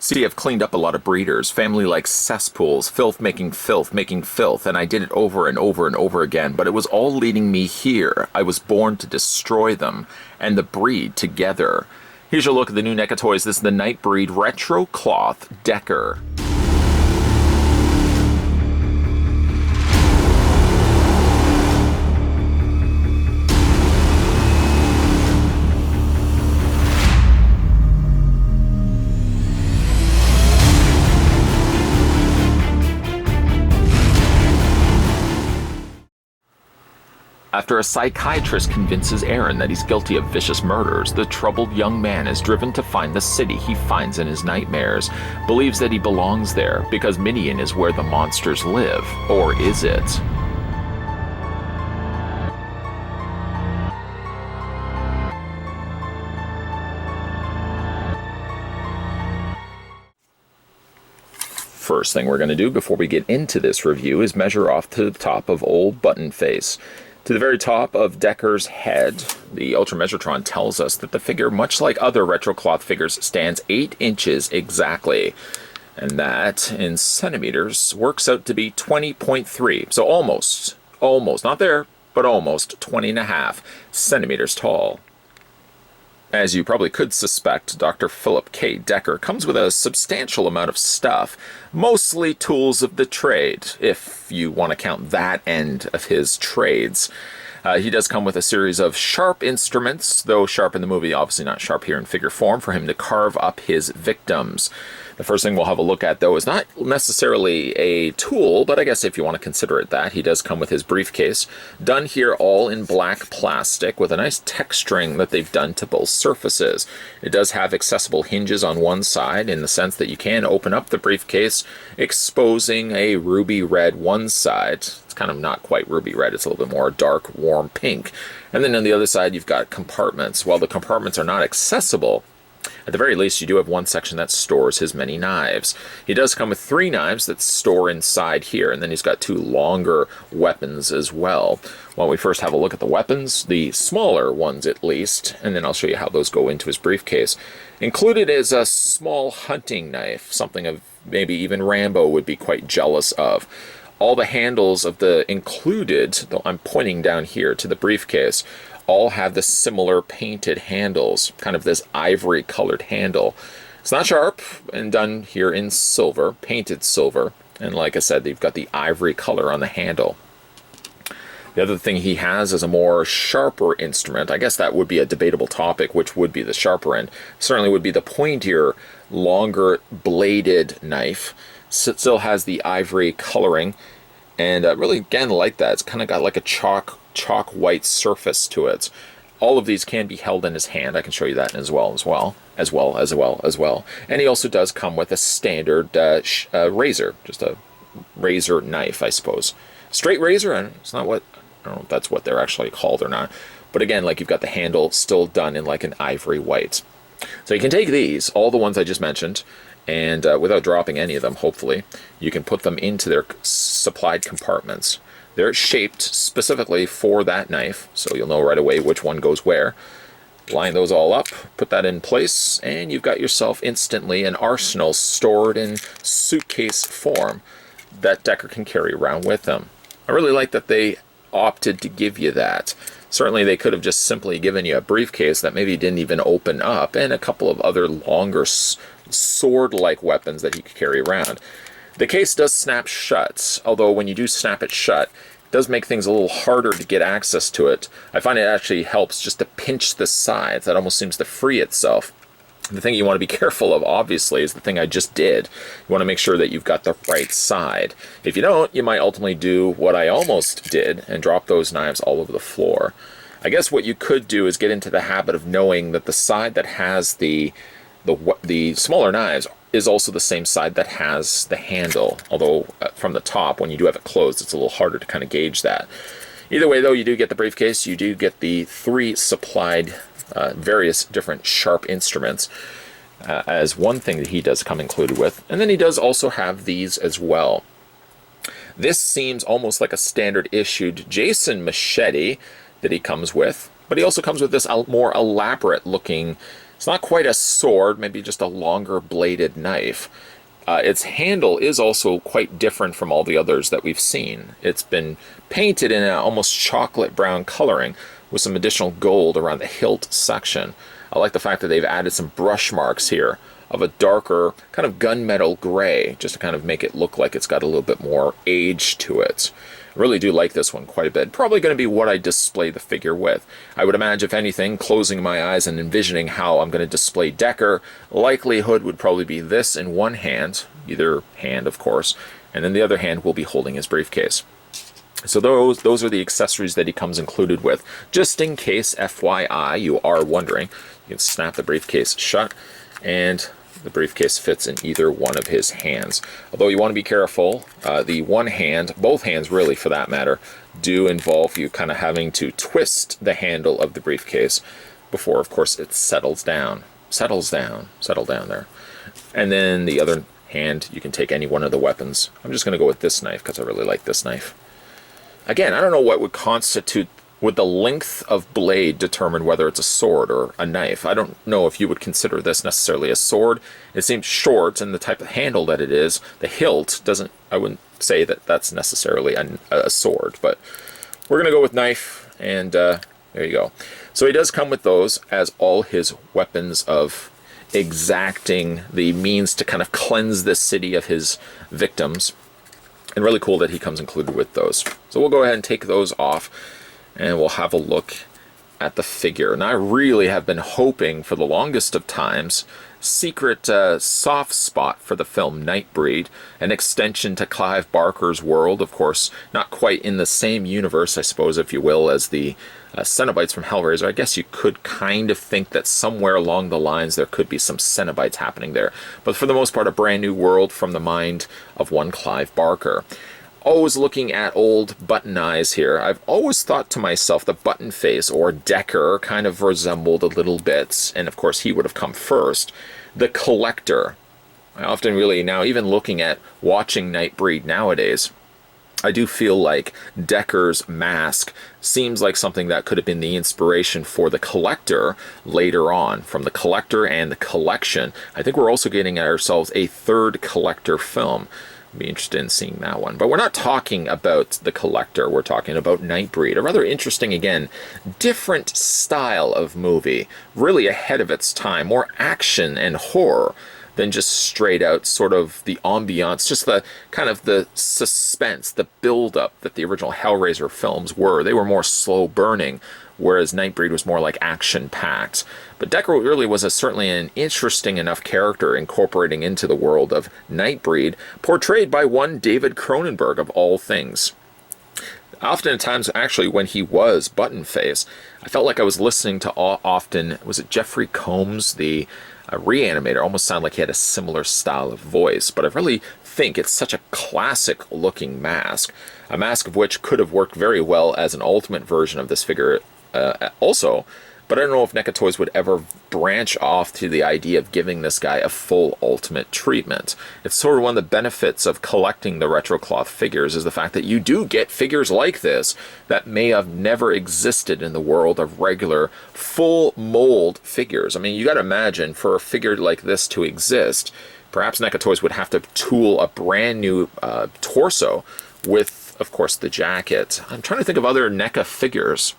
See, I've cleaned up a lot of breeders. Family like cesspools, filth making filth, and I did it over and over and over again, but it was all leading me here. I was born to destroy them, and the breed together. Here's your look at the new NECA toys. This is the Nightbreed Retro Cloth Decker. After a psychiatrist convinces Aaron that he's guilty of vicious murders, the troubled young man is driven to find the city he finds in his nightmares, believes that he belongs there because Midian is where the monsters live. Or is it? First thing we're going to do before we get into this review is measure off to the top of old Button Face. To the very top of Decker's head, the Ultra Measure-tron tells us that the figure, much like other retro cloth figures, stands 8 inches exactly. And that, in centimeters, works out to be 20.3. So almost, not there, but almost 20.5 centimeters tall. As you probably could suspect, Dr. Philip K. Decker comes with a substantial amount of stuff, mostly tools of the trade, if you want to count that end of his trades. He does come with a series of sharp instruments, though sharp in the movie, obviously not sharp here in figure form, for him to carve up his victims. The first thing we'll have a look at, though, is not necessarily a tool, but I guess if you want to consider it that, he does come with his briefcase, done here all in black plastic with a nice texturing that they've done to both surfaces. It does have accessible hinges on one side in the sense that you can open up the briefcase, exposing a ruby red one side. It's kind of not quite ruby red, it's a little bit more dark, warm pink. And then on the other side, you've got compartments. While the compartments are not accessible, at the very least, you do have one section that stores his many knives. He does come with 3 knives that store inside here, and then he's got 2 longer weapons as well. While we first have a look at the weapons, the smaller ones at least, and then I'll show you how those go into his briefcase. Included is a small hunting knife, something of maybe even Rambo would be quite jealous of. All the handles of the included, though I'm pointing down here to the briefcase, all have the similar painted handles, kind of this ivory colored handle. It's not sharp and done here in silver, painted silver, and like I said, they've got the ivory color on the handle. The other thing he has is a more sharper instrument. I guess that would be a debatable topic, which would be the sharper end. Certainly would be the pointier, longer bladed knife. Still has the ivory coloring, and really again like that, it's kind of got like a chalk white surface to it. All of these can be held in his hand. I can show you that as well. And he also does come with a standard razor, just a razor knife, I suppose. Straight razor, and it's not what, I don't know if that's what they're actually called or not. But again, like you've got the handle still done in like an ivory white. So you can take these, all the ones I just mentioned, and without dropping any of them, hopefully, you can put them into their supplied compartments. They're shaped specifically for that knife, so you'll know right away which one goes where. Line those all up, put that in place, and you've got yourself instantly an arsenal stored in suitcase form that Decker can carry around with him. I really like that they opted to give you that. Certainly they could have just simply given you a briefcase that maybe didn't even open up, and a couple of other longer sword-like weapons that he could carry around. The case does snap shut, although when you do snap it shut, it does make things a little harder to get access to it. I find it actually helps just to pinch the sides. That almost seems to free itself. The thing you want to be careful of, obviously, is the thing I just did. You want to make sure that you've got the right side. If you don't, you might ultimately do what I almost did and drop those knives all over the floor. I guess what you could do is get into the habit of knowing that the side that has the smaller knives is also the same side that has the handle, although from the top, when you do have it closed, it's a little harder to kind of gauge that. Either way, though, you do get the briefcase, you do get the 3 supplied various different sharp instruments as one thing that he does come included with, and then he does also have these as well. This seems almost like a standard issued Jason machete that he comes with, but he also comes with this more elaborate looking It's not quite a sword, maybe just a longer bladed knife. Its handle is also quite different from all the others that we've seen. It's been painted in an almost chocolate brown coloring with some additional gold around the hilt section. I like the fact that they've added some brush marks here of a darker kind of gunmetal gray, just to kind of make it look like it's got a little bit more age to it. I really do like this one quite a bit. Probably going to be what I display the figure with. I would imagine, if anything, closing my eyes and envisioning how I'm going to display Decker, likelihood would probably be this in one hand, either hand of course, and then the other hand will be holding his briefcase. So those are the accessories that he comes included with. Just in case, FYI, you are wondering, you can snap the briefcase shut, and the briefcase fits in either one of his hands. Although you want to be careful, the one hand, both hands really for that matter, do involve you kind of having to twist the handle of the briefcase before, of course, it settles down. Settle down there. And then the other hand, you can take any one of the weapons. I'm just going to go with this knife because I really like this knife. Again, I don't know what would constitute, would the length of blade determine whether it's a sword or a knife? I don't know if you would consider this necessarily a sword. It seems short, and the type of handle that it is, the hilt, doesn't, I wouldn't say that that's necessarily a sword, but we're going to go with knife, and there you go. So he does come with those as all his weapons of exacting the means to kind of cleanse the city of his victims. And really cool that he comes included with those. So we'll go ahead and take those off, and we'll have a look at the figure. And I really have been hoping for the longest of times, secret soft spot for the film Nightbreed, an extension to Clive Barker's world, of course, not quite in the same universe, I suppose, if you will, as the Cenobites from Hellraiser. I guess you could kind of think that somewhere along the lines there could be some Cenobites happening there. But for the most part, a brand new world from the mind of one Clive Barker. Always looking at old Button Eyes here. I've always thought to myself the Button Face, or Decker, kind of resembled a little bit, and of course he would have come first. The Collector. I often really, now even looking at watching Nightbreed nowadays, I do feel like Decker's mask seems like something that could have been the inspiration for the Collector later on. From the Collector and the Collection, I think we're also getting ourselves a third Collector film. I'd be interested in seeing that one. But we're not talking about the Collector, we're talking about Nightbreed. A rather interesting, again, different style of movie. Really ahead of its time, more action and horror than just straight out sort of the ambiance, just the kind of the suspense, the build-up that the original Hellraiser films were. They were more slow burning, whereas Nightbreed was more like action-packed. But Decker really was certainly an interesting enough character incorporating into the world of Nightbreed, portrayed by one David Cronenberg of all things. Oftentimes, actually, when he was Buttonface, I felt like I was listening to often, was it Jeffrey Combs, the Reanimator? Almost sounded like he had a similar style of voice, but I really think it's such a classic looking mask, a mask of which could have worked very well as an ultimate version of this figure also. But I don't know if NECA Toys would ever branch off to the idea of giving this guy a full ultimate treatment. It's sort of one of the benefits of collecting the retro cloth figures, is the fact that you do get figures like this that may have never existed in the world of regular full mold figures. I mean, you got to imagine, for a figure like this to exist, perhaps NECA Toys would have to tool a brand new torso with, of course, the jacket. I'm trying to think of other NECA figures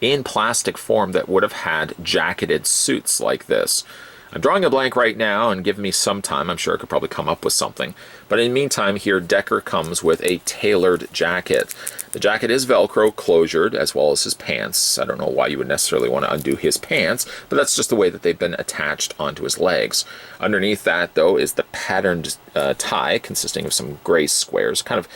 in plastic form that would have had jacketed suits like this. I'm drawing a blank right now, and give me some time. I'm sure I could probably come up with something. But in the meantime, here Decker comes with a tailored jacket. The jacket is Velcro closured, as well as his pants. I don't know why you would necessarily want to undo his pants, but that's just the way that they've been attached onto his legs. Underneath that, though, is the patterned tie, consisting of some gray squares, kind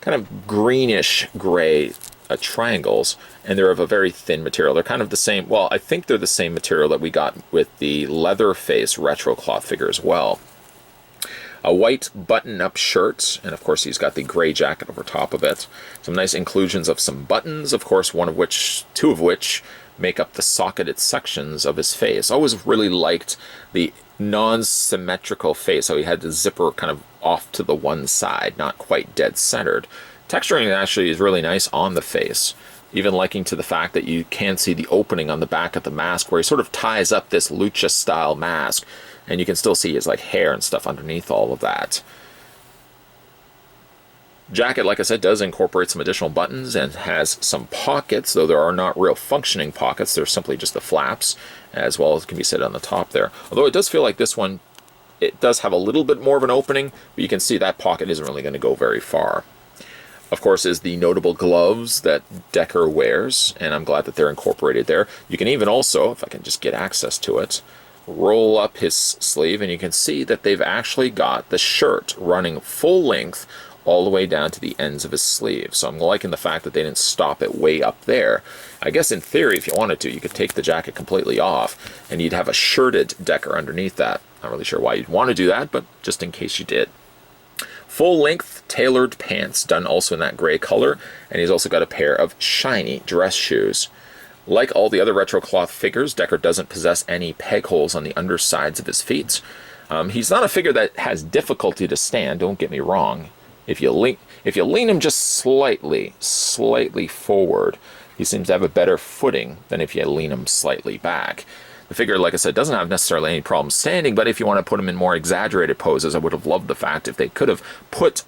of greenish gray triangles, and they're of a very thin material. They're kind of the same, well, I think they're the same material that we got with the Leatherface retro cloth figure as well. A white button-up shirt, and of course he's got the gray jacket over top of it. Some nice inclusions of some buttons, of course, two of which make up the socketed sections of his face. Always really liked the non-symmetrical face, so he had the zipper kind of off to the one side, not quite dead centered. Texturing actually is really nice on the face. Even liking to the fact that you can see the opening on the back of the mask where he sort of ties up this lucha style mask, and you can still see his like hair and stuff underneath all of that. Jacket, like I said, does incorporate some additional buttons and has some pockets, though there are not real functioning pockets. They're simply just the flaps, as well as can be said on the top there. Although it does feel like this one, it does have a little bit more of an opening, but you can see that pocket isn't really going to go very far. Of course, is the notable gloves that Decker wears, and I'm glad that they're incorporated there. You can even also, if I can just get access to it, roll up his sleeve, and you can see that they've actually got the shirt running full length all the way down to the ends of his sleeve. So I'm liking the fact that they didn't stop it way up there. I guess in theory, if you wanted to, you could take the jacket completely off, and you'd have a shirted Decker underneath that. Not really sure why you'd want to do that, but just in case you did. Full-length tailored pants, done also in that gray color, and he's also got a pair of shiny dress shoes. Like all the other retro cloth figures, Decker doesn't possess any peg holes on the undersides of his feet. He's not a figure that has difficulty to stand, don't get me wrong. If you lean him just slightly forward, he seems to have a better footing than if you lean him slightly back. The figure, like I said, doesn't have necessarily any problem standing, but if you want to put him in more exaggerated poses, I would have loved the fact if they could have put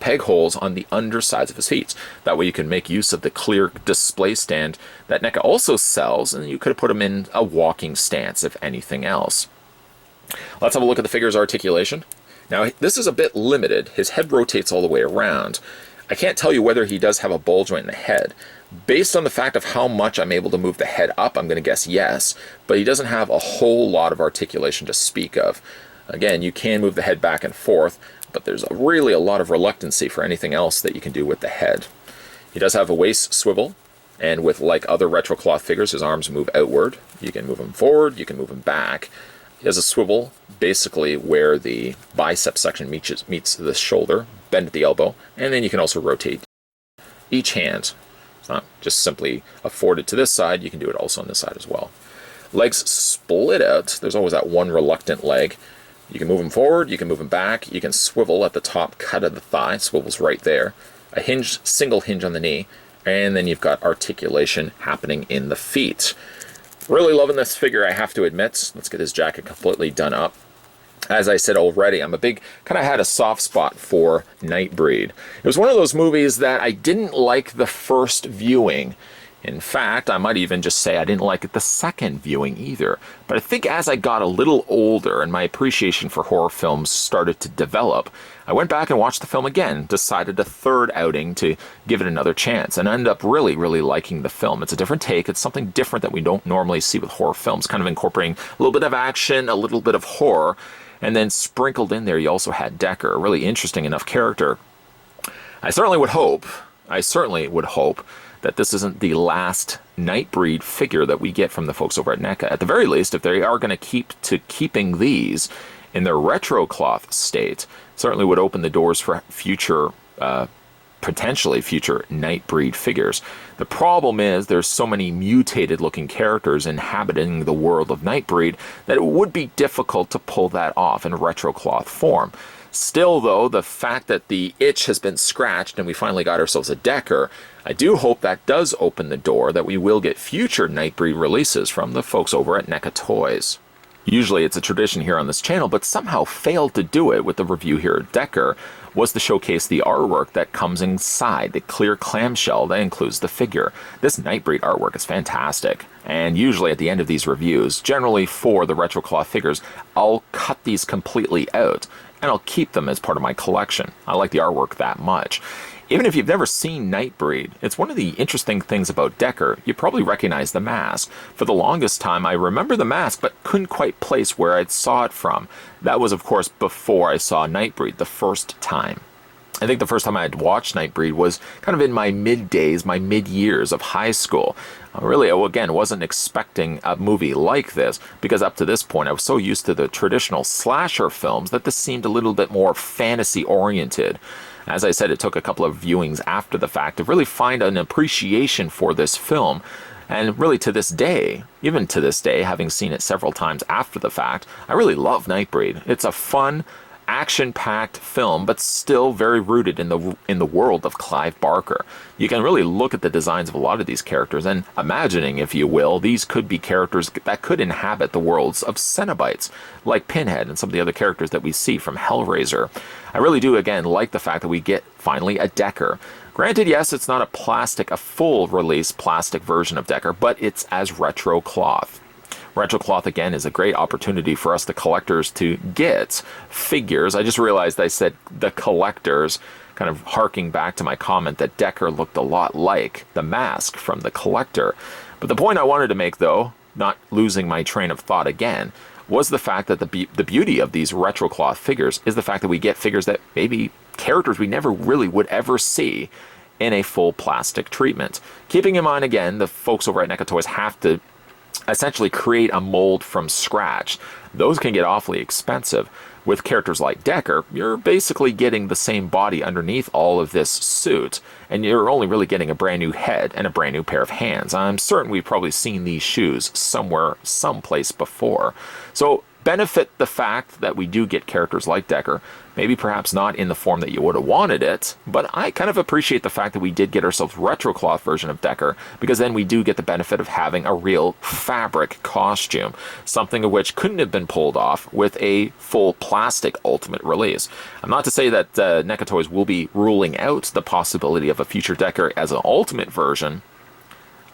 peg holes on the undersides of his feet. That way you can make use of the clear display stand that NECA also sells, and you could have put him in a walking stance, if anything else. Let's have a look at the figure's articulation. Now, this is a bit limited. His head rotates all the way around. I can't tell you whether he does have a ball joint in the head. Based on the fact of how much I'm able to move the head up, I'm going to guess yes, but he doesn't have a whole lot of articulation to speak of. Again, you can move the head back and forth, but there's really a lot of reluctancy for anything else that you can do with the head. He does have a waist swivel, and with like other retro cloth figures, his arms move outward. You can move him forward, you can move him back. He has a swivel, basically where the bicep section meets the shoulder, bend at the elbow, and then you can also rotate each hand. It's not just simply afforded to this side, you can do it also on this side as well. Legs split out, there's always that one reluctant leg. You can move them forward, you can move them back, you can swivel at the top cut of the thigh, swivels right there. A single hinge on the knee, and then you've got articulation happening in the feet. Really loving this figure, I have to admit. Let's get his jacket completely done up. As I said already, I'm a big, kind of had a soft spot for Nightbreed. It was one of those movies that I didn't like the first viewing. In fact, I might even just say I didn't like it the second viewing either. But I think as I got a little older and my appreciation for horror films started to develop, I went back and watched the film again, decided a third outing to give it another chance, and ended up really, really liking the film. It's a different take. It's something different that we don't normally see with horror films, kind of incorporating a little bit of action, a little bit of horror, and then sprinkled in there you also had Decker, a really interesting enough character. I certainly would hope that this isn't the last Nightbreed figure that we get from the folks over at NECA. At the very least, if they are going to keeping these in their retro cloth state, certainly would open the doors for future, potentially future Nightbreed figures. The problem is there's so many mutated looking characters inhabiting the world of Nightbreed that it would be difficult to pull that off in retro cloth form. Still, though, the fact that the itch has been scratched and we finally got ourselves a Decker, I do hope that does open the door that we will get future Nightbreed releases from the folks over at NECA Toys. Usually it's a tradition here on this channel, but somehow failed to do it with the review here at Decker, was to showcase the artwork that comes inside the clear clamshell that includes the figure. This Nightbreed artwork is fantastic, and usually at the end of these reviews, generally for the retro cloth figures, I'll cut these completely out, and I'll keep them as part of my collection. I like the artwork that much. Even if you've never seen Nightbreed, it's one of the interesting things about Decker. You probably recognize the mask. For the longest time, I remember the mask, but couldn't quite place where I saw it from. That was, of course, before I saw Nightbreed the first time. I think the first time I had watched Nightbreed was kind of in my mid-days, my mid-years of high school. Really, again, wasn't expecting a movie like this, because up to this point I was so used to the traditional slasher films that this seemed a little bit more fantasy-oriented. As I said, it took a couple of viewings after the fact to really find an appreciation for this film. And really to this day, even to this day, having seen it several times after the fact, I really love Nightbreed. It's a fun action-packed film, but still very rooted in the world of Clive Barker. You can really look at the designs of a lot of these characters and imagining, if you will, these could be characters that could inhabit the worlds of Cenobites, like Pinhead and some of the other characters that we see from Hellraiser. I really do, again, like the fact that we get, finally, a Decker. Granted, yes, it's not a full release plastic version of Decker, but it's as retro cloth. Retro cloth, again, is a great opportunity for us, the collectors, to get figures. I just realized I said the collectors, kind of harking back to my comment that Decker looked a lot like the mask from the Collector. But the point I wanted to make, though, not losing my train of thought again, was the fact that the beauty of these retro cloth figures is the fact that we get figures that maybe characters we never really would ever see in a full plastic treatment. Keeping in mind, again, the folks over at NECA Toys have to essentially create a mold from scratch. Those can get awfully expensive. With characters like Decker, you're basically getting the same body underneath all of this suit, and you're only really getting a brand new head and a brand new pair of hands. I'm certain we've probably seen these shoes somewhere, someplace before. So benefit the fact that we do get characters like Decker, maybe perhaps not in the form that you would have wanted it, but I kind of appreciate the fact that we did get ourselves retro cloth version of Decker, because then we do get the benefit of having a real fabric costume, something of which couldn't have been pulled off with a full plastic Ultimate release. I'm not to say that NECA Toys will be ruling out the possibility of a future Decker as an Ultimate version.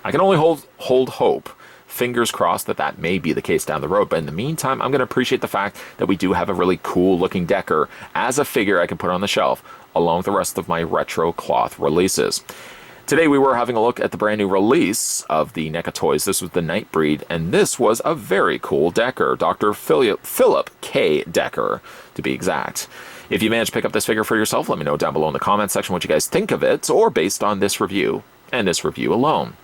I can only hold hope. Fingers crossed that that may be the case down the road. But in the meantime, I'm going to appreciate the fact that we do have a really cool looking Decker as a figure I can put on the shelf, along with the rest of my retro cloth releases. Today we were having a look at the brand new release of the NECA Toys. This was the Nightbreed, and this was a very cool Decker, Dr. Philip K. Decker, to be exact. If you managed to pick up this figure for yourself, let me know down below in the comments section what you guys think of it, or based on this review, and this review alone.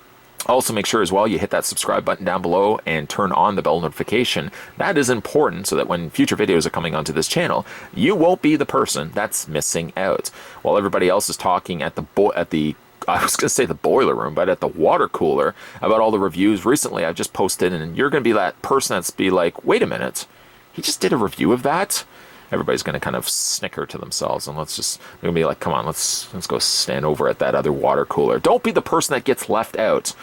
Also, make sure as well you hit that subscribe button down below and turn on the bell notification. That is important so that when future videos are coming onto this channel, you won't be the person that's missing out. While everybody else is talking at I was going to say the boiler room, but at the water cooler about all the reviews recently I've just posted, and you're going to be that person that's be like, wait a minute, he just did a review of that? Everybody's going to kind of snicker to themselves, and they're going to be like, come on, let's go stand over at that other water cooler. Don't be the person that gets left out.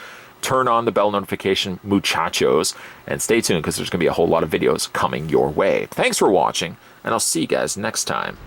Turn on the bell notification, muchachos, and stay tuned because there's going to be a whole lot of videos coming your way. Thanks for watching, and I'll see you guys next time.